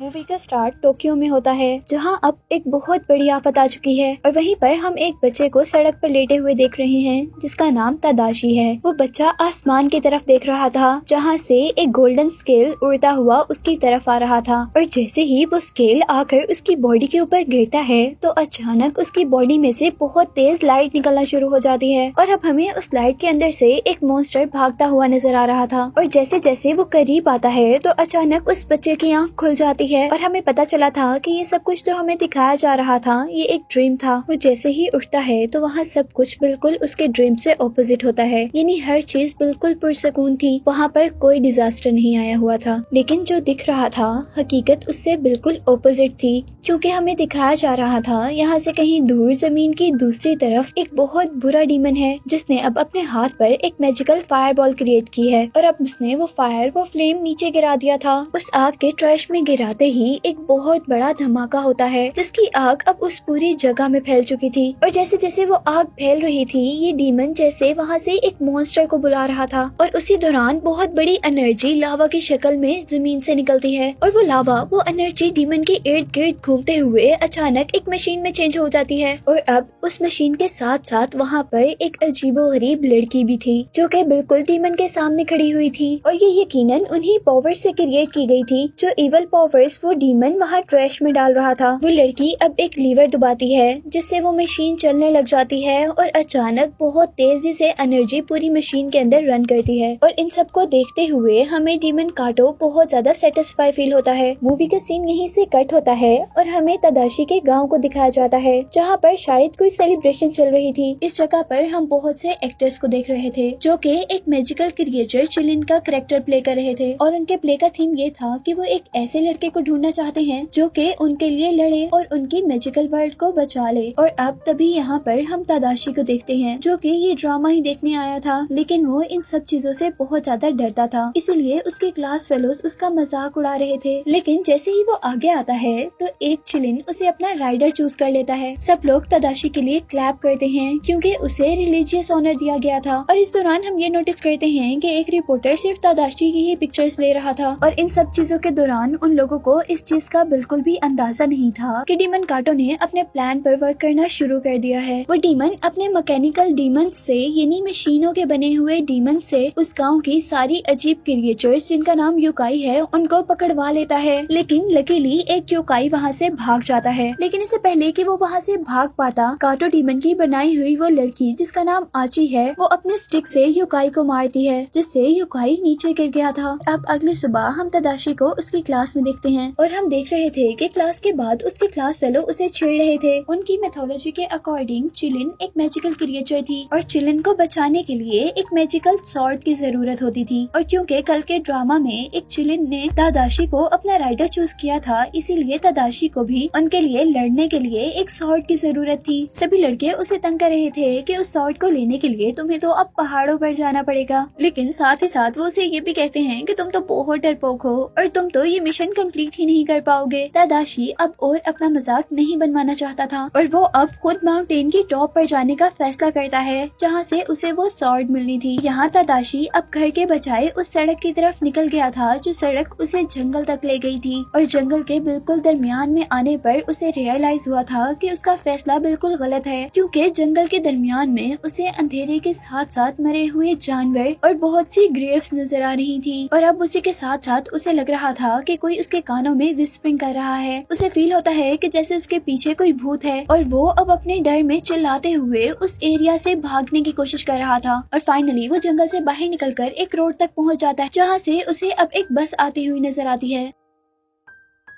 Movie का start Tokyo में होता है, जहां अब एक बहुत बड़ी आफत आ चुकी है और वहीं पर हम एक बच्चे को सड़क पर लेटे हुए देख रहे हैं, जिसका नाम तदाशी है। वो बच्चा आसमान की तरफ देख रहा था, जहां से एक गोल्डन स्केल उड़ता हुआ उसकी तरफ आ रहा था। और जैसे ही वो स्केल आकर उसकी बॉडी के ऊपर गिरता है, तो अचानक उसकी बॉडी में से बहुत तेज लाइट निकलना शुरू हो जाती है और अब हमें उस लाइट के अंदर से एक मॉन्स्टर भागता हुआ नजर आ रहा था। और जैसे जैसे वो करीब आता है, तो अचानक उस बच्चे की आंख खुल जाती है और हमें पता चला था कि ये सब कुछ जो हमें दिखाया जा रहा था, ये एक ड्रीम था। वो जैसे ही उठता है, तो वहाँ सब कुछ बिल्कुल उसके ड्रीम से ऑपोजिट होता है, यानी हर चीज बिल्कुल पुरसकून थी। वहाँ पर कोई डिजास्टर नहीं आया हुआ था, लेकिन जो दिख रहा था हकीकत उससे बिल्कुल ऑपोजिट थी, क्योंकि हमें दिखाया जा रहा था यहाँ से कहीं दूर जमीन की दूसरी तरफ एक बहुत बुरा डीमन है, जिसने अब अपने हाथ पर एक मैजिकल फायरबॉल क्रिएट की है और अब उसने वो फ्लेम नीचे गिरा दिया था। उस आग के ट्रैश में गिराते ही एक बहुत बड़ा धमाका होता है, जिसकी आग अब उस पूरी जगह में फैल चुकी थी। और जैसे जैसे वो आग फैल रही थी, ये डीमन जैसे वहाँ से एक मॉन्स्टर को बुला रहा था और उसी दौरान बहुत बड़ी एनर्जी लावा की शक्ल में जमीन से निकलती है और वो लावा, वो एनर्जी डीमन के इर्द गिर्द घूमते हुए अचानक एक मशीन में चेंज हो जाती है। और अब उस मशीन के साथ साथ वहाँ पर एक अजीबोगरीब लड़की भी थी, जो कि बिल्कुल डीमन के सामने खड़ी हुई थी और ये यकीनन उन्हीं पावर्स से क्रिएट की गई थी, जो इवल पावर्स वो डीमन वहाँ ट्रैश में डाल रहा था। वो लड़की अब एक लीवर दबाती है, जिससे वो मशीन चलने लग जाती है और अचानक बहुत तेजी से एनर्जी पूरी मशीन के अंदर रन करती है। और इन सब को देखते हुए हमें डीमन काटो बहुत ज्यादा सेटिस्फाई फील होता है। मूवी का सीन यहीं से कट होता है और हमें तदाशी के गांव को दिखाया जाता है, जहाँ पर शायद कोई सेलिब्रेशन चल रही थी। इस जगह पर हम बहुत से एक्टर्स को देख रहे थे, जो कि एक मैजिकल क्रिएचर चिलिन का कैरेक्टर प्ले कर रहे थे और उनके प्ले का थीम ये था कि वो एक ऐसे लड़के को ढूंढना चाहते हैं जो कि उनके लिए लड़े और उनकी मैजिकल वर्ल्ड को बचा ले। और अब तभी यहाँ पर हम तदाशी को देखते हैं, जो कि ये ड्रामा ही देखने आया था, लेकिन वो इन सब चीजों से बहुत ज्यादा डरता था, इसीलिए उसके क्लास फेलोज उसका मजाक उड़ा रहे थे। लेकिन जैसे ही वो आगे आता है, तो एक चिलिन उसे अपना राइडर चूज कर लेता है। सब लोग तदाशी के लिए क्लैप करते हैं, क्योंकि उसे रिलीजियस ऑनर दिया गया था। और इस दौरान हम ये नोटिस करते हैं कि एक रिपोर्टर सिर्फ तदाशी की ही पिक्चर्स ले रहा था और इन सब चीजों के दौरान उन लोगों को इस चीज का बिल्कुल भी अंदाजा नहीं था कि डीमन काटो ने अपने प्लान पर वर्क करना शुरू कर दिया है। वो डीमन अपने मैकेनिकल डीमन से, यानी मशीनों के बने हुए डीमन से, उस गांव की सारी अजीब क्रिएचर्स जिनका नाम युकाई है उनको पकड़वा लेता है। लेकिन लकीली एक युकाई वहाँ से भाग जाता है। लेकिन इससे पहले कि वो वहाँ से भाग पाता, काटो डीमन की बनाई हुई वो लड़की जिसका नाम आची है, वो अपने स्टिक से युकाई को मारती है, जिससे युकाई नीचे गिर गया था। अब अगली सुबह हम तदाशी को उसकी क्लास में देखते हैं और हम देख रहे थे कि क्लास के बाद उसके क्लास फेलो उसे छेड़ रहे थे। उनकी मेथोलॉजी के अकॉर्डिंग चिलिन एक मैजिकल क्रिएचर थी और चिलिन को बचाने के लिए एक मैजिकल सॉर्ड की जरूरत होती थी। और क्योंकि कल के ड्रामा में एक चिलिन ने तदाशी को अपना राइडर चूज किया था, इसीलिए तदाशी को भी उनके लिए लड़ने के लिए एक सॉर्ड की जरूरत थी। सभी लड़के उसे तंग कर रहे थे कि उस सॉर्ड को लेने के लिए तुम्हें तो अब पहाड़ों पर जाना पड़ेगा, लेकिन साथ ही साथ वो उसे ये भी कहते हैं कि तुम तो बहुत डरपोक हो और तुम तो ये मिशन कंप्लीट ही नहीं कर पाओगे। तदाशी अब और अपना मजाक नहीं बनवाना चाहता था और वो अब खुद माउंटेन की टॉप पर जाने का फैसला करता है, जहाँ से उसे वो सॉर्ड मिलनी थी। यहाँ तदाशी अब घर के बजाय उस सड़क की तरफ निकल गया था, जो सड़क उसे जंगल तक ले गई थी। और जंगल के बिल्कुल दरमियान में आने पर उसे रियलाइज हुआ था कि उसका फैसला बिल्कुल गलत है, क्योंकि जंगल के दरमियान में उसे अंधेरे के साथ साथ मरे हुए जानवर और बहुत सी ग्रेव्स नजर आ रही थी। और अब उसी के साथ साथ उसे लग रहा था कि कोई उसके कानों में विस्परिंग कर रहा है। उसे फील होता है कि जैसे उसके पीछे कोई भूत है और वो अब अपने डर में चिल्लाते हुए उस एरिया से भागने की कोशिश कर रहा था। और फाइनली वो जंगल से बाहर निकलकर एक रोड तक पहुंच जाता है, जहाँ से उसे अब एक बस आती हुई नजर आती है।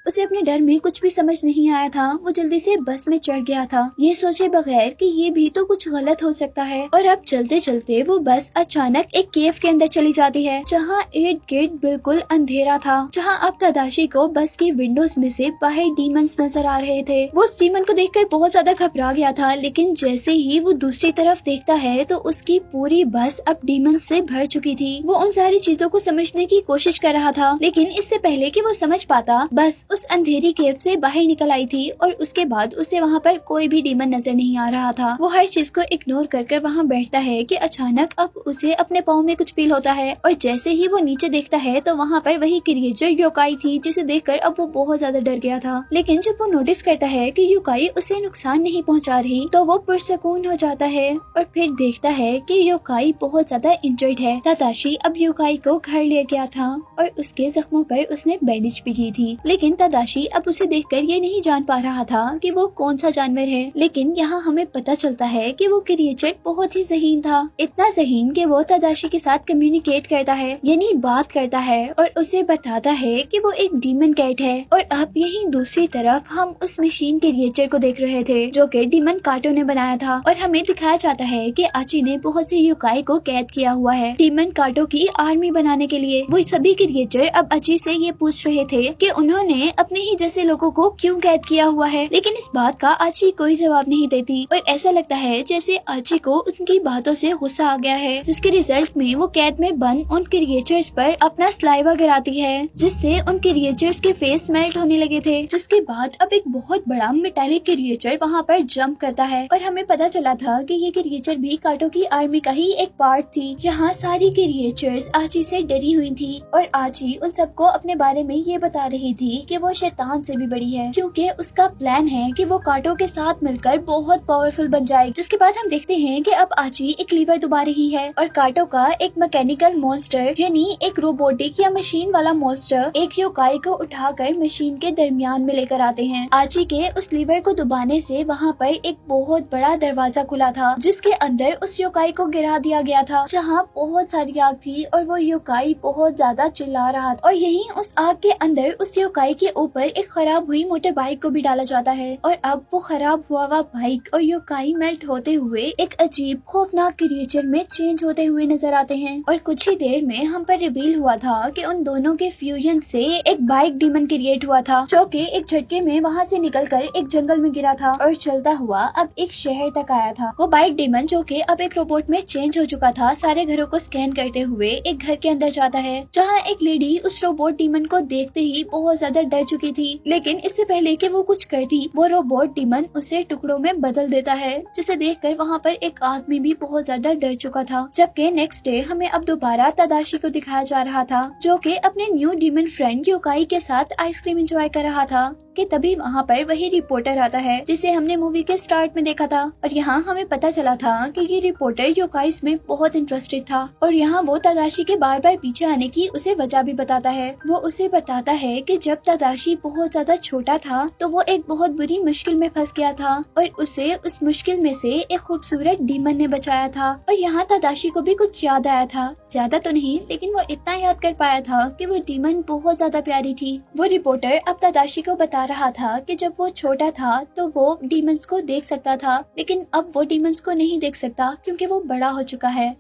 उसे अपने डर में कुछ भी समझ नहीं आया था। वो जल्दी से बस में चढ़ गया था, ये सोचे बगैर कि ये भी तो कुछ गलत हो सकता है। और अब चलते चलते वो बस अचानक एक केव के अंदर चली जाती है, जहाँ इर्द गिर्द बिल्कुल अंधेरा था, जहाँ अब तदाशी को बस की विंडोज में से बाहर डीमंस नजर आ रहे थे। वो उस डीमन को देखकर बहुत ज्यादा घबरा गया था, लेकिन जैसे ही वो दूसरी तरफ देखता है, तो उसकी पूरी बस अब डीमन से भर चुकी थी। वो उन सारी चीजों को समझने की कोशिश कर रहा था, लेकिन इससे पहले कि वो समझ पाता, बस उस अंधेरी केव से बाहर निकल आई थी और उसके बाद उसे वहाँ पर कोई भी डीमन नजर नहीं आ रहा था। वो हर चीज को इग्नोर कर वहाँ बैठता है कि अचानक अब उसे अपने पाँव में कुछ फील होता है और जैसे ही वो नीचे देखता है तो वहाँ पर वही क्रिएचर योकाई थी, जिसे देखकर अब वो बहुत ज्यादा डर गया था। लेकिन जब वो नोटिस करता है कि योकाई उसे नुकसान नहीं पहुँचा रही तो वो पुरसकून हो जाता है और फिर देखता है कि योकाई बहुत ज्यादा इंजर्ड है। तादाशी अब योकाई को घर ले गया था और उसके जख्मों पर उसने बैंडेज भी की थी, लेकिन तादाशी अब उसे देखकर ये नहीं जान पा रहा था कि वो कौन सा जानवर है। लेकिन यहाँ हमें पता चलता है कि वो क्रिएचर बहुत ही ज़हीन था, इतना ज़हीन कि वो तादाशी के साथ कम्युनिकेट करता है, यानी बात करता है और उसे बताता है कि वो एक डीमन कैट है। और अब यही दूसरी तरफ हम उस मशीन क्रिएचर को देख रहे थे जो कि डीमन काटो ने बनाया था और हमें दिखाया जाता है कि आची ने बहुत से योकाई को कैद किया हुआ है डीमन काटो की आर्मी बनाने के लिए। वो सभी क्रिएचर अब आची से ये पूछ रहे थे कि उन्होंने अपने ही जैसे लोगों को क्यों कैद किया हुआ है, लेकिन इस बात का आची कोई जवाब नहीं देती और ऐसा लगता है जैसे आची को उनकी बातों से गुस्सा आ गया है, जिसके रिजल्ट में वो कैद में बंद उन क्रिएचर्स पर अपना स्लाइवा गिराती है, जिससे उन क्रिएचर्स के फेस मेल्ट होने लगे थे। जिसके बाद अब एक बहुत बड़ा मेटालिक क्रिएचर वहाँ पर जंप करता है और हमें पता चला था कि ये क्रिएचर भी काटो की आर्मी का ही एक पार्ट थी। यहाँ सारी क्रिएचर्स आची से डरी हुई थी और आची उन सबको अपने बारे में ये बता रही थी कि वो शैतान से भी बड़ी है, क्योंकि उसका प्लान है कि वो काटो के साथ मिलकर बहुत पावरफुल बन जाए। जिसके बाद हम देखते हैं कि अब आची एक लीवर दबा रही है और काटो का एक मैकेनिकल मॉन्स्टर यानी एक रोबोटिक या मशीन वाला मॉन्स्टर एक योकाई को उठाकर मशीन के दरमियान में लेकर आते हैं। आची के उस लीवर को दबाने से वहाँ पर एक बहुत बड़ा दरवाजा खुला था, जिसके अंदर उस योकाई को गिरा दिया गया था, जहाँ बहुत सारी आग थी और वो योकाई बहुत ज्यादा चिल्ला रहा था। और यही उस आग के अंदर उस योकाई के ऊपर एक खराब हुई मोटर बाइक को भी डाला जाता है और अब वो खराब हुआ बाइक और योकाई मेल्ट होते हुए एक अजीब खौफनाक क्रिएचर में चेंज होते हुए नजर आते हैं। और कुछ ही देर में हम पर रिवील हुआ था कि उन दोनों के फ्यूजन से एक बाइक डीमन क्रिएट हुआ था, जो कि एक झटके में वहाँ से निकलकर एक जंगल में गिरा था और चलता हुआ अब एक शहर तक आया था। वो बाइक डीमन जो कि अब एक रोबोट में चेंज हो चुका था, सारे घरों को स्कैन करते हुए एक घर के अंदर जाता है, जहाँ एक लेडी उस रोबोट डीमन को देखते ही बहुत ज्यादा डर चुकी थी। लेकिन इससे पहले कि वो कुछ करती, वो रोबोट डीमन उसे टुकड़ों में बदल देता है, जिसे देखकर वहाँ पर एक आदमी भी बहुत ज्यादा डर चुका था। जबकि नेक्स्ट डे हमें अब दोबारा तादाशी को दिखाया जा रहा था, जो कि अपने न्यू डीमन फ्रेंड योकाई के साथ आइसक्रीम एंजॉय कर रहा था कि तभी वहाँ पर वही रिपोर्टर आता है जिसे हमने मूवी के स्टार्ट में देखा था। और यहाँ हमें पता चला था कि ये रिपोर्टर योकाइस में बहुत इंटरेस्टेड था और यहाँ वो तादाशी के बार बार पीछे आने की उसे वजह भी बताता है। वो उसे बताता है कि जब तादाशी बहुत ज्यादा छोटा था तो वो एक बहुत बुरी मुश्किल में फंस गया था और उसे उस मुश्किल में से एक खूबसूरत डीमन ने बचाया था। और यहाँ तादाशी को भी कुछ याद आया था, ज्यादा तो नहीं लेकिन वो इतना याद कर पाया था कि वो डीमन बहुत ज्यादा प्यारी थी। वो रिपोर्टर अब तादाशी को बता रहा था कि जब वो छोटा था तो वो डीमंस को देख सकता था, लेकिन अब वो डीमंस को नहीं देख सकता क्योंकि वो बड़ा हो चुका है।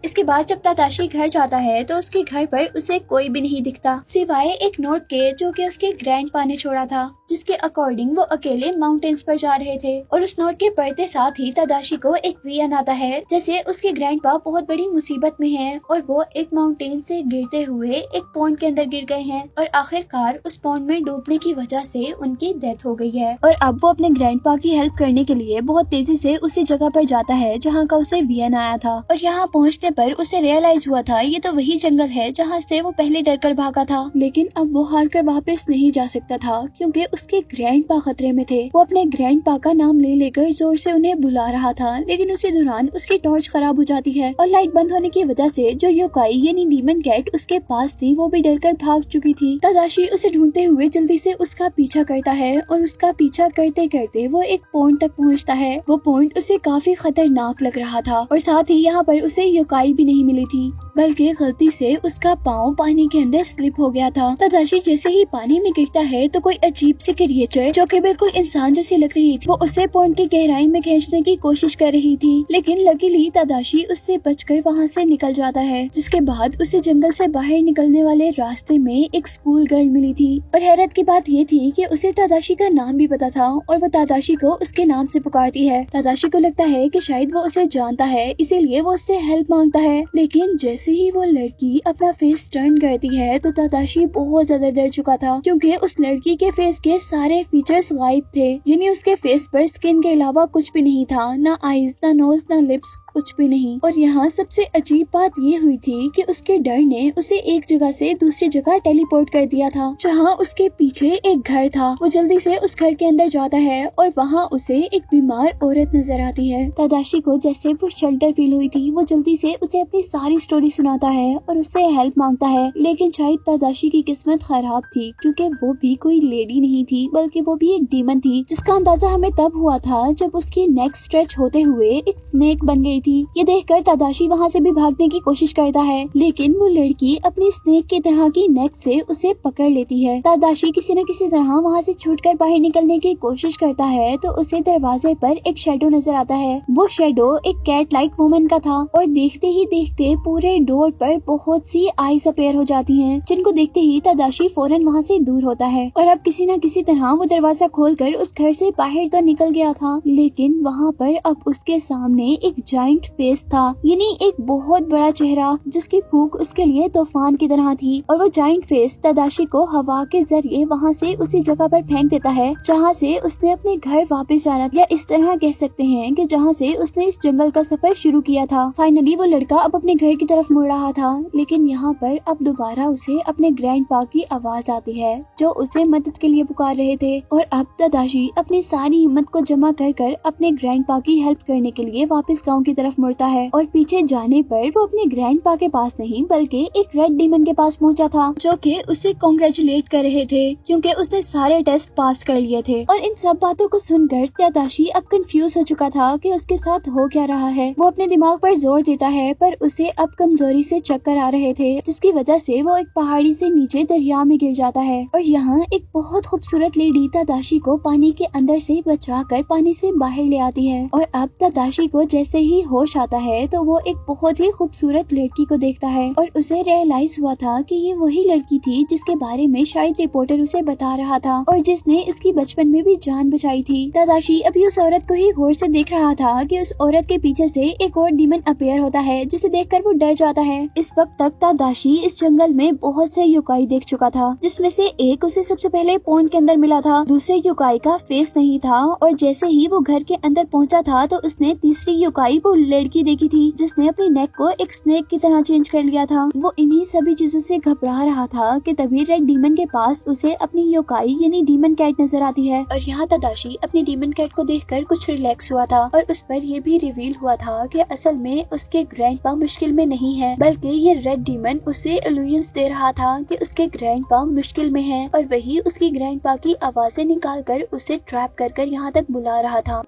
इसके बाद जब तादाशी घर जाता है तो उसके घर पर उसे कोई भी नहीं दिखता सिवाय एक नोट के जो कि उसके ग्रैंडपा ने छोड़ा था, जिसके अकॉर्डिंग वो अकेले माउंटेन्स पर जा रहे थे। और उस नोट के पढ़ते साथ ही तादाशी को एक विजन आता है जैसे उसके ग्रैंडपा बहुत बड़ी मुसीबत में हैं और वो एक माउंटेन से गिरते हुए एक पॉन्ड के अंदर गिर गए हैं और आखिरकार उस पॉन्ड में डूबने की वजह से उनकी डेथ हो गई है। और अब वो अपने ग्रैंडपा की हेल्प करने के लिए बहुत तेजी से उसी जगह पर जाता है जहाँ का उसे विजन आया था। और यहाँ पहुँचने पर उसे रियलाइज हुआ था ये तो वही जंगल है जहाँ से वो पहले डरकर भागा था, लेकिन अब वो हार कर वापस नहीं जा सकता था क्योंकि उसके ग्रैंडपा खतरे में थे। वो अपने ग्रैंडपा का नाम ले लेकर जोर से उन्हें बुला रहा था, लेकिन उसी दौरान उसकी टॉर्च खराब हो जाती है और लाइट बंद होने की वजह से जो योकाई यानी डीमन कैट उसके पास थी वो भी डरकर भाग चुकी थी। तादाशी उसे ढूंढते हुए जल्दी से उसका पीछा करता है और उसका पीछा करते करते वो एक पॉइंट तक पहुँचता है। वो पॉइंट उसे काफी खतरनाक लग रहा था और साथ ही यहाँ पर उसे योकाई भी नहीं मिली थी, बल्कि गलती से उसका पाँव पानी के अंदर स्लिप हो गया था। तादाशी जैसे ही पानी में गिरता है तो कोई अजीब सी क्रिएचर जो कि बिल्कुल इंसान जैसी लग रही थी वो उसे पॉन्ड की गहराई में खींचने की कोशिश कर रही थी, लेकिन लकीली तादाशी उससे बचकर वहाँ से निकल जाता है। जिसके बाद उसे जंगल से बाहर निकलने वाले रास्ते में एक स्कूल गर्ल मिली थी और हैरत की बात ये थी कि उसे तादाशी का नाम भी पता था और वो तादाशी को उसके नाम से पुकारती है। तादाशी को लगता है कि शायद वो उसे जानता है, इसीलिए वो उससे हेल्प मांगता है, लेकिन जैसे जैसे ही वो लड़की अपना फेस टर्न करती है तो तादाशी बहुत ज्यादा डर चुका था, क्योंकि उस लड़की के फेस के सारे फीचर्स गायब थे। यानी उसके फेस पर स्किन के अलावा कुछ भी नहीं था, ना आईज, ना नोज, ना लिप्स, कुछ भी नहीं। और यहाँ सबसे अजीब बात ये हुई थी कि उसके डर ने उसे एक जगह से दूसरी जगह टेलीपोर्ट कर दिया था, जहाँ उसके पीछे एक घर था। वो जल्दी से उस घर के अंदर जाता है और वहाँ उसे एक बीमार औरत नजर आती है। तादाशी को जैसे वो शेल्टर फील हुई थी, वो जल्दी से उसे अपनी सारी स्टोरी सुनाता है और उससे हेल्प मांगता है। लेकिन शायद तादाशी की किस्मत खराब थी, क्योंकि वो भी कोई लेडी नहीं थी, बल्कि वो भी एक डीमन थी, जिसका अंदाजा हमें तब हुआ था जब उसकी नेक स्ट्रेच होते हुए एक स्नेक बन गई थी। ये देखकर तादाशी वहाँ से भी भागने की कोशिश करता है, लेकिन वो लड़की अपनी स्नेक की तरह की नेक से उसे पकड़ लेती है। तादाशी किसी न किसी तरह वहाँ से छूटकर बाहर निकलने की कोशिश करता है तो उसे दरवाजे पर एक शेडो नजर आता है। वो शेडो एक कैट लाइक वुमन का था और देखते ही देखते पूरे डोर पर बहुत सी आईज अपीयर हो जाती हैं, जिनको देखते ही तादाशी फौरन वहाँ से दूर होता है। और अब किसी न किसी तरह वो दरवाजा खोलकर उस घर से बाहर तो निकल गया था, लेकिन वहाँ पर अब उसके सामने एक जाइंट फेस था, यानी एक बहुत बड़ा चेहरा जिसकी फूंक उसके लिए तूफान की तरह थी। और वो जाइंट फेस तादाशी को हवा के जरिए वहाँ से उसी जगह पर फेंक देता है जहाँ से उसने अपने घर वापस जाना, या इस तरह कह सकते हैं कि जहाँ से उसने इस जंगल का सफर शुरू किया था। फाइनली वो लड़का अब अपने घर की तरफ मुड़ रहा था, लेकिन यहाँ पर अब दोबारा उसे अपने ग्रैंडपा की आवाज आती है, जो उसे मदद के लिए पुकार रहे थे। और अब तादाशी अपनी सारी हिम्मत को जमा कर अपने ग्रैंडपा की हेल्प करने के लिए वापस गाँव की तरफ मुड़ता है। और पीछे जाने पर वो अपने ग्रैंडपा के पास नहीं, बल्कि एक रेड डीमन के पास पहुंचा था, जो कि उसे कांग्रेचुलेट कर रहे थे, क्योंकि उसने सारे टेस्ट पास कर लिए थे। और इन सब बातों को सुनकर तादाशी अब कंफ्यूज हो चुका था कि उसके साथ हो क्या रहा है। वो अपने दिमाग पर जोर देता है, पर उसे अब कमजोरी से चक्कर आ रहे थे, जिसकी वजह से वो एक पहाड़ी से नीचे दरिया में गिर जाता है। और यहाँ एक बहुत खूबसूरत लेडी तादाशी को पानी के अंदर से बचाकर पानी से बाहर ले आती है। और अब तादाशी को जैसे ही होश आता है तो वो एक बहुत ही खूबसूरत लड़की को देखता है, और उसे रियलाइज हुआ था कि ये वही लड़की थी जिसके बारे में शायद रिपोर्टर उसे बता रहा था, और जिसने इसकी बचपन में भी जान बचाई थी। तादाशी अभी उस औरत को ही गौर से देख रहा था कि उस औरत के पीछे से एक और डीमन अपीयर होता है, जिसे देखकर वो डर जाता है। इस वक्त तक तादाशी इस जंगल में बहुत से युकाई देख चुका था, जिसमें से एक उसे सबसे पहले पॉन्ड के अंदर मिला था, दूसरे युकाई का फेस नहीं था। और जैसे ही वो घर के अंदर पहुंचा था तो उसने तीसरी युकाई वो लड़की देखी थी, जिसने अपनी नेक को एक स्नेक की तरह चेंज कर लिया था। वो इन्हीं सभी चीजों से घबरा रहा था कि तभी रेड डीमन के पास उसे अपनी योकाई यानी डीमन कैट नजर आती है। और यहाँ तादाशी अपनी डीमन कैट को देखकर कुछ रिलैक्स हुआ था, और उस पर यह भी रिवील हुआ था कि असल में उसके ग्रैंडपा मुश्किल में नहीं है, बल्कि ये रेड डीमन उसे इल्यूजन्स दे रहा था कि उसके ग्रैंडपा मुश्किल में है, और वही उसकी ग्रैंडपा की आवाजें निकालकर उसे ट्रैप कर यहाँ तक बुला रहा था।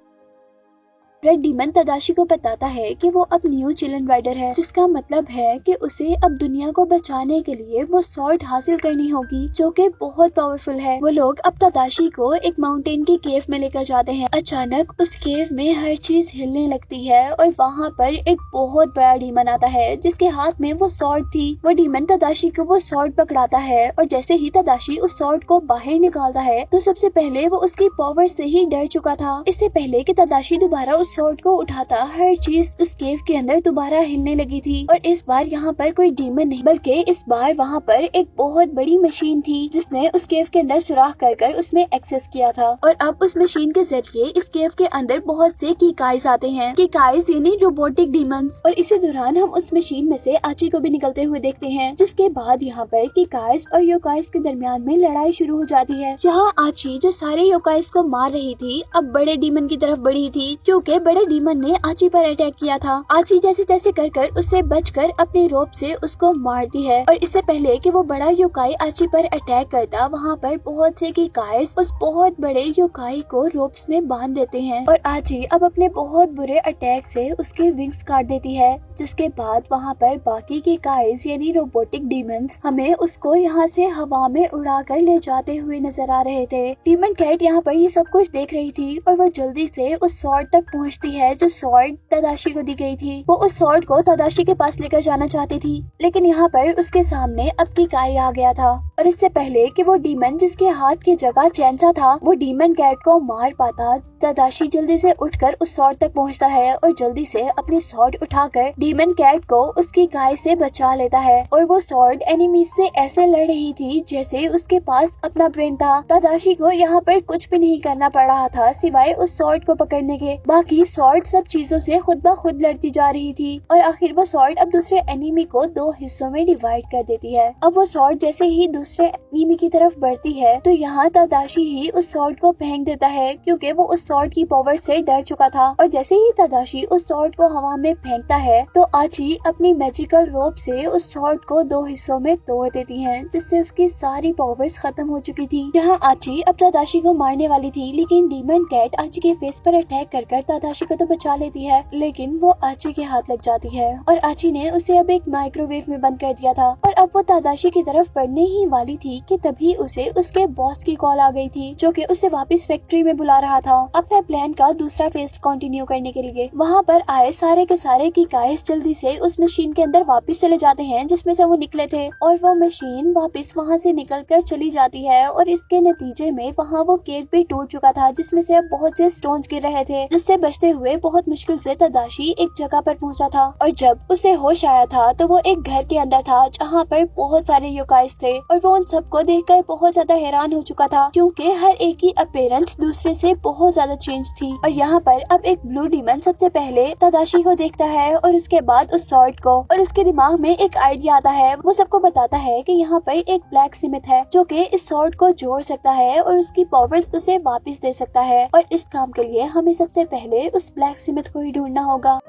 रेड डीमन तादाशी को बताता है कि वो अब न्यू चिल्ड्रन राइडर है, जिसका मतलब है कि उसे अब दुनिया को बचाने के लिए वो स्वॉर्ड हासिल करनी होगी, जो कि बहुत पावरफुल है। वो लोग अब तादाशी को एक माउंटेन की केव में लेकर जाते हैं। अचानक उस केव में हर चीज हिलने लगती है और वहाँ पर एक बहुत बड़ा डीमन आता है, जिसके हाथ में वो स्वॉर्ड थी। वो डीमन तादाशी को वो स्वॉर्ड पकड़ाता है, और जैसे ही तादाशी उस स्वॉर्ड को बाहर निकालता है तो सबसे पहले वो उसकी पावर से ही डर चुका था। इससे पहले कि तादाशी दोबारा उस स्वॉर्ड को उठाता, हर चीज उस केव के अंदर दोबारा हिलने लगी थी। और इस बार यहाँ पर कोई डीमन नहीं, बल्कि इस बार वहाँ पर एक बहुत बड़ी मशीन थी, जिसने उस केव के अंदर सुराख कर उसमें एक्सेस किया था। और अब उस मशीन के जरिए इस केव के अंदर बहुत से कीकाइज आते हैं, कीकाइज यानी रोबोटिक डीमंस। और इसी दौरान हम उस मशीन में से आची को भी निकलते हुए देखते हैं, जिसके बाद यहाँ पर कीकाइज और योकाइज के दरमियान में लड़ाई शुरू हो जाती है। यहाँ आची जो सारे योकाइज को मार रही थी, अब बड़े डीमन की तरफ बढ़ी थी, क्योंकि बड़े डीमन ने आची पर अटैक किया था। आची जैसे तैसे कर उससे बचकर अपनी रोप से उसको मारती है। और इससे पहले कि वो बड़ा योकाई आची पर अटैक करता, वहाँ पर बहुत से कीकाइज उस बहुत बड़े योकाई को रोप्स में बांध देते हैं। और आची अब अपने बहुत बुरे अटैक से उसके विंग्स काट देती है, जिसके बाद वहाँ पर बाकी कीकाइज यानी रोबोटिक डीमंस हमें उसको यहाँ से हवा में उड़ाकर ले जाते हुए नजर आ रहे थे। डीमन कैट यहाँ पर ये सब कुछ देख रही थी, और वो जल्दी से उस स्वॉर्ड तक पहुंचती है जो स्वॉर्ड तदाशी को दी गई थी। वो उस स्वॉर्ड को तदाशी के पास लेकर जाना चाहती थी, लेकिन यहाँ पर उसके सामने अब किकाई आ गया था और इससे पहले कि वो डीमन जिसके हाथ की जगह चैंसा था वो डीमन कैट को मार पाता, तदाशी जल्दी से उठकर उस स्वॉर्ड तक पहुंचता है और जल्दी से अपनी स्वॉर्ड उठाकर डीमन कैट को उसकी गाय से बचा लेता है। और वो स्वॉर्ड एनिमीज से ऐसे लड़ रही थी जैसे उसके पास अपना ब्रेन था। तदाशी को यहाँ पर कुछ भी नहीं करना पड़ रहा था सिवाय उस स्वॉर्ड को पकड़ने के। बाकी स्वॉर्ड सब चीजों से खुद ब खुद लड़ती जा रही थी और आखिर वो स्वॉर्ड अब दूसरे एनिमी को 2 हिस्सों में डिवाइड कर देती है। अब वो स्वॉर्ड जैसे ही दूसरे एनिमी की तरफ बढ़ती है तो यहाँ तदाशी ही उस स्वॉर्ड को फेंक देता है, क्योंकि वो उस स्वॉर्ड की पावर से डर चुका था। और जैसे ही तदाशी उस स्वॉर्ड को हवा में फेंकता है तो आची अपनी मैजिकल रोप से उस स्वॉर्ड को 2 हिस्सों में तोड़ देती है, जिससे उसकी सारी पावर्स खत्म हो चुकी थी। यहाँ आची अब तदाशी को मारने वाली थी, लेकिन डीमन कैट आची के फेस पर अटैक कर तदाशी को तो बचा लेती है, लेकिन वो आची के हाथ लग जाती है और आची ने उसे अब एक माइक्रोवेव में बंद कर दिया था। और अब वो तदाशी की तरफ बढ़ने ही वाली थी कि तभी उसे उसके बॉस की कॉल आ गई थी, जो कि उसे वापस फैक्ट्री में बुला रहा था अपने प्लान का दूसरा फेज कंटिन्यू करने के लिए। वहाँ पर आए सारे के सारे किकाइस जल्दी से उस मशीन के अंदर वापस चले जाते हैं जिसमें से वो निकले थे, और वो मशीन वापस वहाँ से निकलकर चली जाती है। और इसके नतीजे में वहाँ वो केव भी टूट चुका था जिसमें से अब बहुत से स्टोन्स गिर रहे थे, जिससे बचते हुए बहुत मुश्किल से तदाशी एक जगह पर पहुंचा था। और जब उसे होश आया था तो वो एक घर के अंदर था जहाँ पर बहुत सारे योकाइस थे, और वो उन सबको देखकर बहुत ज्यादा हैरान हो चुका था, क्योंकि हर एक की अपीयरेंस दूसरे से बहुत ज्यादा चेंज थी। और यहाँ पर अब एक ब्लू डीमन सबसे पहले तदाशी को देखता है और उसके बाद उस स्वॉर्ड को, और उसके दिमाग में एक आइडिया आता है। वो सबको बताता है कि यहाँ पर एक ब्लैक स्मिथ है जो कि इस स्वॉर्ड को जोड़ सकता है और उसकी पावर्स उसे वापस दे सकता है, और इस काम के लिए हमें सबसे पहले उस ब्लैक स्मिथ को ही ढूंढना होगा।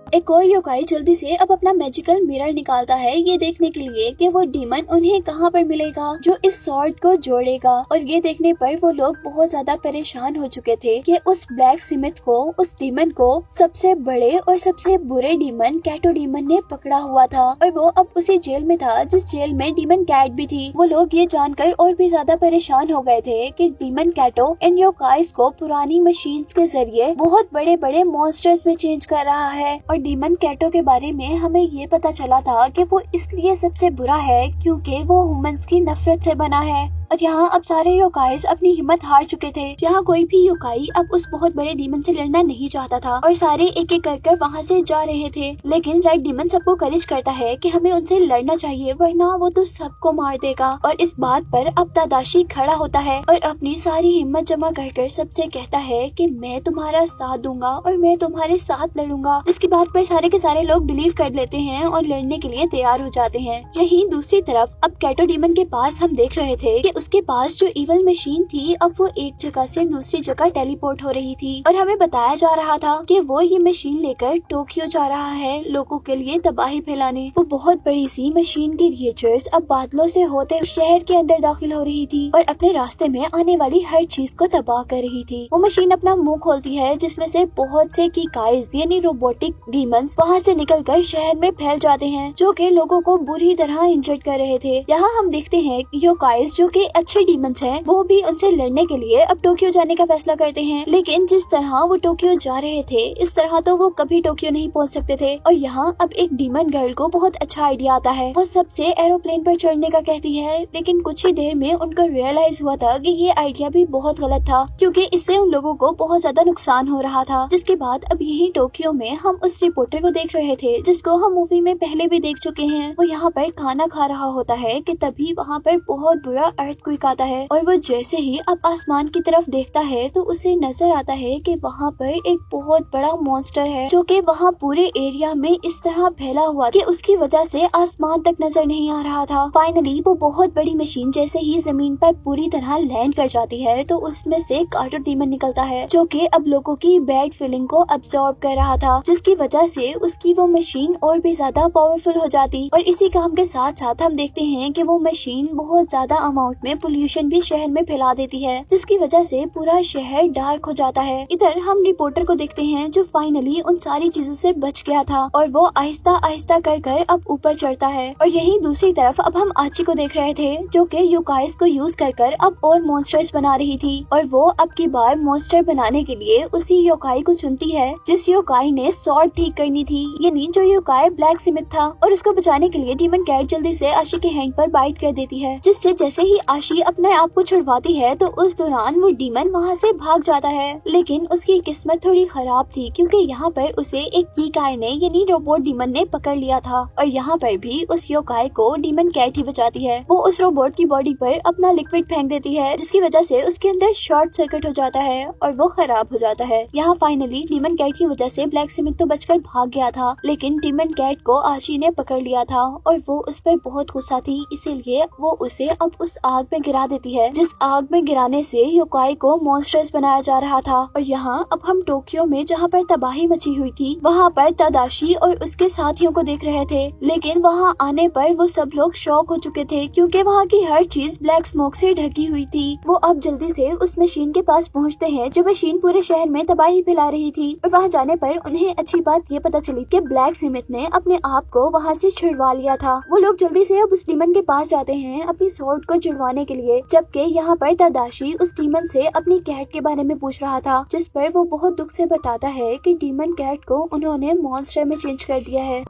एक और योकाई जल्दी से अब अपना मैजिकल मिरर निकालता है ये देखने के लिए कि वो डीमन उन्हें कहाँ पर मिलेगा जो इस स्वॉर्ड को जोड़ेगा। और ये देखने पर वो लोग बहुत ज्यादा परेशान हो चुके थे कि उस ब्लैक स्मिथ को, उस डीमन को सबसे बड़े और सबसे बुरे डीमन कैटो डीमन ने पकड़ा हुआ था, और वो अब उसी जेल में था जिस जेल में डीमन कैट भी थी। वो लोग ये जानकर और भी ज्यादा परेशान हो गए थे कि डीमन कैटो इन योकाइस को पुरानी मशीन्स के जरिए बहुत बड़े बड़े मॉन्स्टर्स में चेंज कर रहा है। और डीमन कैटो के बारे में हमें ये पता चला था कि वो इसलिए सबसे बुरा है क्योंकि वो ह्यूमंस की नफरत से बना है। और यहाँ अब सारे योकाइस अपनी हिम्मत हार चुके थे। यहाँ कोई भी योकाई अब उस बहुत बड़े डीमन से लड़ना नहीं चाहता था और सारे एक एक कर वहाँ से जा रहे थे, लेकिन रेड डीमन सबको करेज करता है कि हमें उनसे लड़ना चाहिए वरना वो तो सबको मार देगा। और इस बात पर अब तदाशी खड़ा होता है और अपनी सारी हिम्मत जमा कर सबसे कहता है कि मैं तुम्हारा साथ दूंगा और मैं तुम्हारे साथ लड़ूंगा। इसकी बात पर सारे के सारे लोग बिलीव कर लेते हैं और लड़ने के लिए तैयार हो जाते हैं। यहीं दूसरी तरफ अब कैटो डीमन के पास हम देख रहे थे कि उसके पास जो इवल मशीन थी अब वो एक जगह से दूसरी जगह टेलीपोर्ट हो रही थी, और हमें बताया जा रहा था कि वो ये मशीन लेकर टोक्यो जा रहा है लोगों के लिए तबाही फैलाने। वो बहुत बड़ी सी मशीन की क्रिएचर्स अब बादलों से होते शहर के अंदर दाखिल हो रही थी और अपने रास्ते में आने वाली हर चीज को तबाह कर रही थी। वो मशीन अपना मुंह खोलती है जिसमें से बहुत से किकाइज यानी रोबोटिक डीमंस वहाँ से निकलकर शहर में फैल जाते हैं, जो कि लोगों को बुरी तरह इंजर्ड कर रहे थे। यहाँ हम देखते हैं योकाइज जो कि अच्छे डीमंस हैं वो भी उनसे लड़ने के लिए अब टोक्यो जाने का फैसला करते हैं, लेकिन जिस तरह वो टोक्यो जा रहे थे इस तरह तो वो कभी टोक्यो नहीं पहुंच सकते थे। और यहाँ अब एक डीमन गर्ल को बहुत अच्छा आइडिया आता है। वो सबसे एरोप्लेन पर चढ़ने का कहती है, लेकिन कुछ ही देर में उनको रियलाइज हुआ था कि ये आइडिया भी बहुत गलत था क्योंकि इससे उन लोगों को बहुत ज्यादा नुकसान हो रहा था। जिसके बाद अब यही टोक्यो में हम उस रिपोर्टर को देख रहे थे जिसको हम मूवी में पहले भी देख चुके हैं। वो यहाँ पर खाना खा रहा होता है कि तभी वहाँ पर बहुत बुरा अर्थक्वेक आता है, और वो जैसे ही अब आसमान की तरफ देखता है तो उसे नजर आता है कि वहाँ पर एक बहुत बड़ा मॉन्स्टर है जो कि वहाँ पूरे एरिया में इस तरह फैला हुआ कि उसकी वजह से आसमान तक नजर नहीं आ रहा था। फाइनली वो बहुत बड़ी मशीन जैसे ही जमीन पर पूरी तरह लैंड कर जाती है तो उसमें से कार्टो डीमन निकलता है जो कि अब लोगों की बैड फीलिंग को अब्सॉर्ब कर रहा था, जिसकी वजह से उसकी वो मशीन और भी ज्यादा पावरफुल हो जाती। और इसी काम के साथ साथ हम देखते हैं कि वो मशीन बहुत ज्यादा अमाउंट में में पोल्यूशन भी शहर में फैला देती है, जिसकी वजह से पूरा शहर डार्क हो जाता है। इधर हम रिपोर्टर को देखते हैं जो फाइनली उन सारी चीजों से बच गया था और वो आहिस्ता आहिस्ता कर कर अब ऊपर चढ़ता है। और यहीं दूसरी तरफ अब हम आची को देख रहे थे जो कि योकाइस को यूज कर कर अब और मॉन्स्टर्स बना रही थी और वो अब की बार मॉन्स्टर बनाने के लिए उसी योकाई को चुनती है जिस योकाई ने सॉर्ड ठीक करनी थी, यानी जो योकाई ब्लैक स्मिथ था। और उसको बचाने के लिए डीमन कैट जल्दी से आशी के हैंड पर बाइट कर देती है, जिससे जैसे ही आशी अपने आप को छुड़वाती है तो उस दौरान वो डीमन वहाँ से भाग जाता है। लेकिन उसकी किस्मत थोड़ी खराब थी क्योंकि यहाँ पर उसे एक कीकाई ने यानी रोबोट डीमन ने पकड़ लिया था और यहाँ पर भी उस योकाई को डीमन कैट ही बचाती है। वो उस रोबोट की बॉडी पर अपना लिक्विड फेंक देती है जिसकी वजह से उसके अंदर शॉर्ट सर्किट हो जाता है और वो खराब हो जाता है। यहाँ फाइनली डीमन कैट की वजह से ब्लैक स्मिथ तो बचकर भाग गया था, लेकिन डीमन कैट को आशी ने पकड़ लिया था और वो उस पर बहुत गुस्सा थी, इसीलिए वो उसे अब उस आग में गिरा देती है जिस आग में गिराने से योकाई को मॉन्स्टर्स बनाया जा रहा था। और यहाँ अब हम टोक्यो में जहाँ पर तबाही मची हुई थी वहाँ पर तदाशी और उसके साथियों को देख रहे थे, लेकिन वहाँ आने पर वो सब लोग शॉक हो चुके थे क्योंकि वहाँ की हर चीज ब्लैक स्मोक से ढकी हुई थी। वो अब जल्दी से उस मशीन के पास पहुँचते हैं जो मशीन पूरे शहर में तबाही फैला रही थी और वहाँ जाने पर उन्हें अच्छी बात ये पता चली कि ब्लैक स्मिथ ने अपने आप को वहाँ से छुड़वा लिया था। वो लोग जल्दी से अब उस डीमन के पास जाते हैं अपनी स्वॉर्ड को छुड़वाने के लिए, जबकि यहाँ पर तदाशी उस डीमन से अपनी कैट के बारे में पूछ रहा था, जिस पर वो बहुत दुख से बताता है कि डीमन कैट को उन्होंने मॉन्स्टर में चेंज कर दिया है।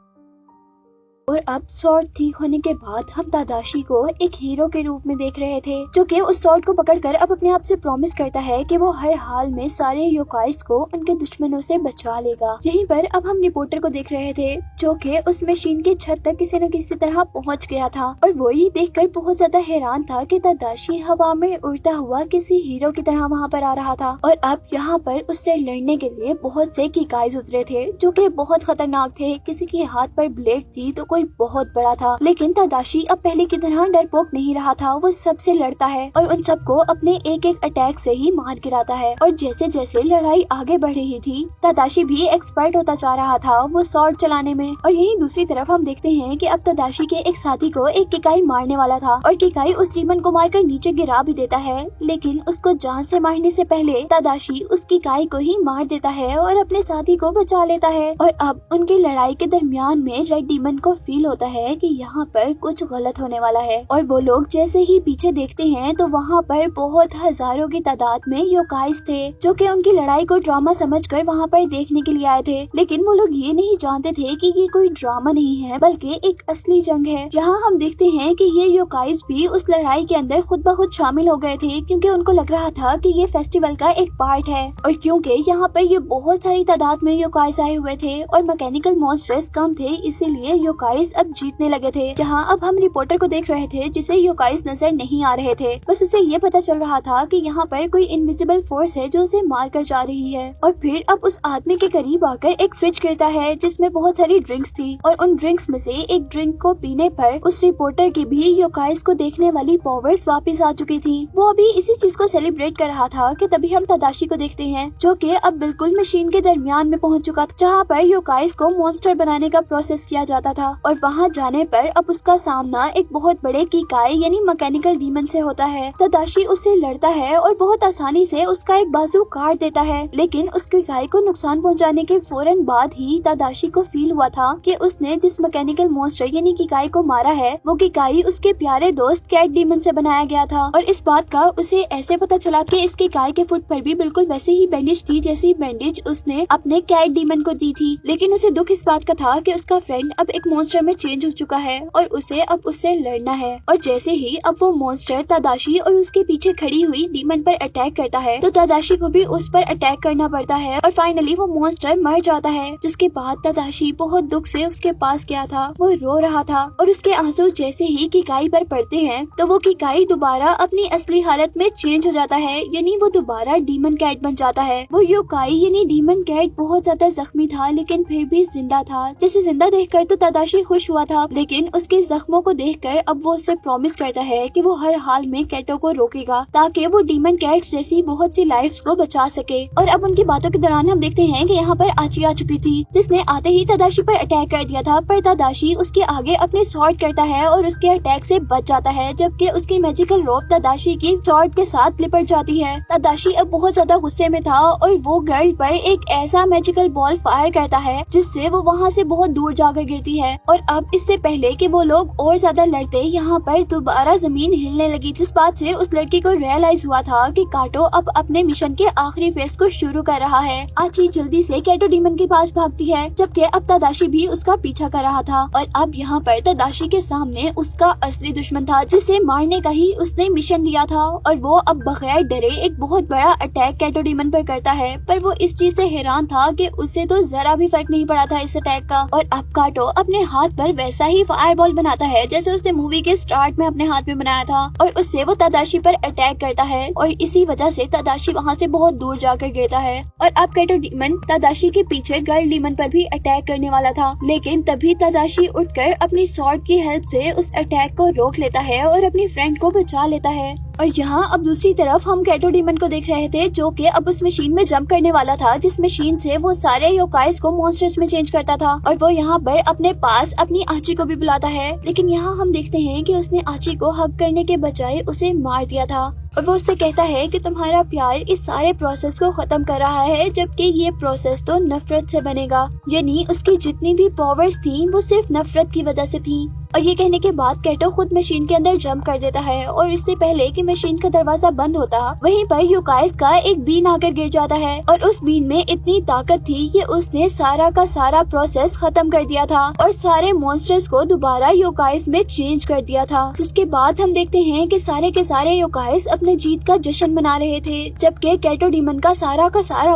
और अब स्वॉर्ड ठीक होने के बाद हम तदाशी को एक हीरो के रूप में देख रहे थे जो कि उस स्वॉर्ड को पकड़कर अब अपने आप से प्रॉमिस करता है कि वो हर हाल में सारे योकाइस को उनके दुश्मनों से बचा लेगा। यहीं पर अब हम रिपोर्टर को देख रहे थे जो कि उस मशीन की छत तक किसी न किसी तरह पहुंच गया था और वो ये देखकर बहुत ज्यादा हैरान था कि तदाशी हवा में उड़ता हुआ किसी हीरो की तरह वहाँ पर आ रहा था। और अब यहाँ पर उससे लड़ने के लिए बहुत से कीकाइज उतरे थे जो कि बहुत खतरनाक थे। किसी के हाथ पर ब्लेड थी तो कोई बहुत बड़ा था, लेकिन तदाशी अब पहले की तरह डरपोक नहीं रहा था। वो सबसे लड़ता है और उन सबको अपने एक एक अटैक से ही मार गिराता है। और जैसे जैसे लड़ाई आगे बढ़ रही थी तदाशी भी एक्सपर्ट होता जा रहा था वो स्वॉर्ड चलाने में। और यही दूसरी तरफ हम देखते हैं कि अब तदाशी के एक साथी को एक किकाई मारने वाला था और किकाई उस डीमन को मारकर नीचे गिरा भी देता है, लेकिन उसको जान से मारने से पहले तदाशी उस किकाई को ही मार देता है और अपने साथी को बचा लेता है। और अब उनकी लड़ाई के दरमियान में रेड डीमन को फील होता है कि यहाँ पर कुछ गलत होने वाला है और वो लोग जैसे ही पीछे देखते हैं तो वहाँ पर बहुत हजारों की तादाद में योकाइस थे जो कि उनकी लड़ाई को ड्रामा समझकर वहाँ पर देखने के लिए आए थे। लेकिन वो लोग ये नहीं जानते थे कि ये कोई ड्रामा नहीं है बल्कि एक असली जंग है। यहाँ हम देखते हैं कि ये योकाइस भी उस लड़ाई के अंदर खुद ब खुद शामिल हो गए थे क्योंकि उनको लग रहा था कि ये फेस्टिवल का एक पार्ट है। और क्योंकि यहाँ पर ये बहुत सारी तादाद में योकाइस आए हुए थे और मैकेनिकल मॉन्स्टर्स कम थे, इसीलिए योकाइस अब जीतने लगे थे। जहाँ अब हम रिपोर्टर को देख रहे थे जिसे योकाइस नजर नहीं आ रहे थे, बस उसे ये पता चल रहा था कि यहाँ पर कोई इनविजिबल फोर्स है जो उसे मार कर जा रही है। और फिर अब उस आदमी के करीब आकर एक फ्रिज गिरता है जिसमें बहुत सारी ड्रिंक्स थी और उन ड्रिंक्स में से एक ड्रिंक को पीने पर उस रिपोर्टर की भी योकाइस को देखने वाली पावर्स वापस आ चुकी थी। वो अभी इसी चीज को सेलिब्रेट कर रहा था कि तभी हम तदाशी को देखते हैं जो कि अब बिल्कुल मशीन के दरमियान में पहुंच चुका था जहाँ पर योकाइस को मॉन्स्टर बनाने का प्रोसेस किया जाता था। और वहाँ जाने पर अब उसका सामना एक बहुत बड़े कीकाई यानी मैकेनिकल डीमन से होता है। तदाशी उससे लड़ता है और बहुत आसानी से उसका एक बाजू काट देता है, लेकिन उस कीकाई को नुकसान पहुंचाने के फौरन बाद ही तदाशी को फील हुआ था कि उसने जिस मैकेनिकल मॉन्स्टर यानी कीकाई को मारा है वो कीकाई उसके प्यारे दोस्त कैट डीमन से बनाया गया था। और इस बात का उसे ऐसे पता चला कि इस कीकाई के फुट पर भी बिल्कुल वैसे ही बैंडेज थी जैसी बैंडेज उसने अपने कैट डीमन को दी थी। लेकिन उसे दुख इस बात का था कि उसका फ्रेंड अब एक मॉन्स्टर में चेंज हो चुका है और उसे अब उससे लड़ना है। और जैसे ही अब वो मॉन्स्टर तदाशी और उसके पीछे खड़ी हुई डीमन पर अटैक करता है तो तदाशी को भी उस पर अटैक करना पड़ता है और फाइनली वो मॉन्स्टर मर जाता है। जिसके बाद तदाशी बहुत दुख से उसके पास गया था, वो रो रहा था और उसके आंसू जैसे ही किकाई पर पड़ते हैं तो वो किकाई दोबारा अपनी असली हालत में चेंज हो जाता है, यानी वो दोबारा डीमन कैट बन जाता है। वो योकाई यानी डीमन कैट बहुत ज्यादा जख्मी था लेकिन फिर भी जिंदा था। जैसे जिंदा देखकर तो तदाशी काफी खुश हुआ था, लेकिन उसके जख्मों को देखकर अब वो उससे प्रॉमिस करता है कि वो हर हाल में कैटो को रोकेगा ताकि वो डीमन कैट्स जैसी बहुत सी लाइफ्स को बचा सके। और अब उनकी बातों के दौरान हम देखते हैं कि यहाँ पर आची आ चुकी थी, जिसने आते ही तदाशी पर अटैक कर दिया था, पर तदाशी उसके आगे अपने स्वॉर्ड करता है और उसके अटैक से बच जाता है, जबकि उसकी मैजिकल रोप तदाशी की स्वॉर्ड के साथ लिपट जाती है। तदाशी अब बहुत ज्यादा गुस्से में था और वो गर्ल पर एक ऐसा मैजिकल बॉल फायर करता है जिससे वो वहाँ से बहुत दूर जाकर गिरती है। और अब इससे पहले कि वो लोग और ज्यादा लड़ते, यहाँ पर दोबारा जमीन हिलने लगी, जिस बात से उस लड़की को रियलाइज हुआ था कि काटो अब अपने मिशन के आखिरी फेज को शुरू कर रहा है। आची जल्दी से कैटो डीमन के पास भागती है, जबकि अब तदाशी भी उसका पीछा कर रहा था। और अब यहाँ पर तदाशी के सामने उसका असली दुश्मन था, जिसे मारने का ही उसने मिशन लिया था। और वो अब बगैर डरे एक बहुत बड़ा अटैक कैटो डीमन पर करता है, पर वो इस चीज से हैरान था कि उससे तो जरा भी फर्क नहीं पड़ा था इस अटैक का। और अब काटो अपने हाथ पर वैसा ही फायरबॉल बनाता है जैसे उसने मूवी के स्टार्ट में अपने हाथ में बनाया था, और उससे वो तदाशी पर अटैक करता है और इसी वजह से तदाशी वहाँ से बहुत दूर जाकर गिरता है। और अब कैटो डीमन तदाशी के पीछे गर्ल डीमन पर भी अटैक करने वाला था, लेकिन तभी तदाशी उठकर अपनी स्वॉर्ड की हेल्प से उस अटैक को रोक लेता है और अपनी फ्रेंड को बचा लेता है। और यहाँ अब दूसरी तरफ हम कैटो डीमन को देख रहे थे, जो कि अब उस मशीन में जंप करने वाला था, जिस मशीन से वो सारे योकाइस को मॉन्स्टर्स में चेंज करता था। और वो यहाँ पर अपने पास अपनी आची को भी बुलाता है, लेकिन यहाँ हम देखते हैं कि उसने आची को हग करने के बजाय उसे मार दिया था। और वो उससे कहता है कि तुम्हारा प्यार इस सारे प्रोसेस को खत्म कर रहा है, जबकि ये प्रोसेस तो नफरत से बनेगा, यानी उसकी जितनी भी पावर्स थी वो सिर्फ नफरत की वजह से थी। और ये कहने के बाद कैटो खुद मशीन के अंदर जंप कर देता है, और इससे पहले कि मशीन का दरवाजा बंद होता, वहीं पर योकाइस का एक बीन आकर गिर जाता है। और उस बीन में इतनी ताकत थी कि उसने सारा का सारा प्रोसेस खत्म कर दिया था और सारे मॉन्स्टर्स को दोबारा योकाइस में चेंज कर दिया था। जिसके बाद हम देखते हैं कि सारे के सारे योकाइस अपने जीत का जश्न मना रहे थे, जबकि कैटो डीमन का सारा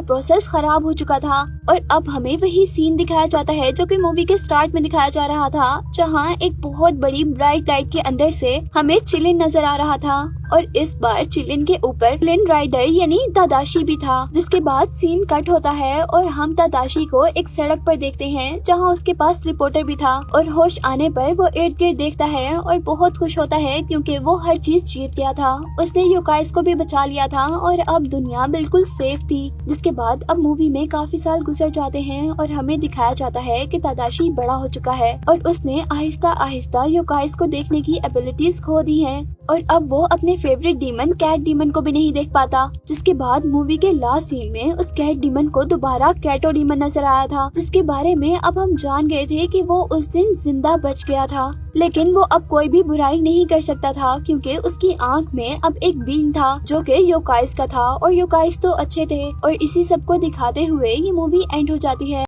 प्रोसेस खराब हो चुका था। और अब हमें वही सीन दिखाया जाता है जो कि मूवी के स्टार्ट में दिखाया जा रहा था, जहाँ एक बहुत बड़ी ब्राइट लाइट के अंदर से हमें चिलिन नजर आ रहा था। और इस बार चिलिन के ऊपर चिलिन राइडर यानी तदाशी भी था। जिसके बाद सीन कट होता है और हम तदाशी को एक सड़क पर देखते हैं, जहाँ उसके पास रिपोर्टर भी था। और होश आने पर वो इर्द गिर्द देखता है और बहुत खुश होता है, क्योंकि वो हर चीज जीत गया था। उसने योकाइस को भी बचा लिया था और अब दुनिया बिल्कुल सेफ थी। जिसके बाद अब मूवी में काफी साल गुजर जाते हैं और हमें दिखाया जाता है कि तदाशी बड़ा हो चुका है और उसने आहिस्ता आहिस्ता योकाइस को देखने की एबिलिटीज खो दी हैं। और अब वो अपने फेवरेट डीमन कैट डीमन को भी नहीं देख पाता। जिसके बाद मूवी के लास्ट सीन में उस कैट डीमन को दोबारा कैटो डीमन नजर आया था, जिसके बारे में अब हम जान गए थे कि वो उस दिन जिंदा बच गया था। लेकिन वो अब कोई भी बुराई नहीं कर सकता था, क्योंकि उसकी आंख में अब एक बीन था जो कि योकाइस का था, और योकाइस तो अच्छे थे। और इसी सब को दिखाते हुए ये मूवी एंड हो जाती है।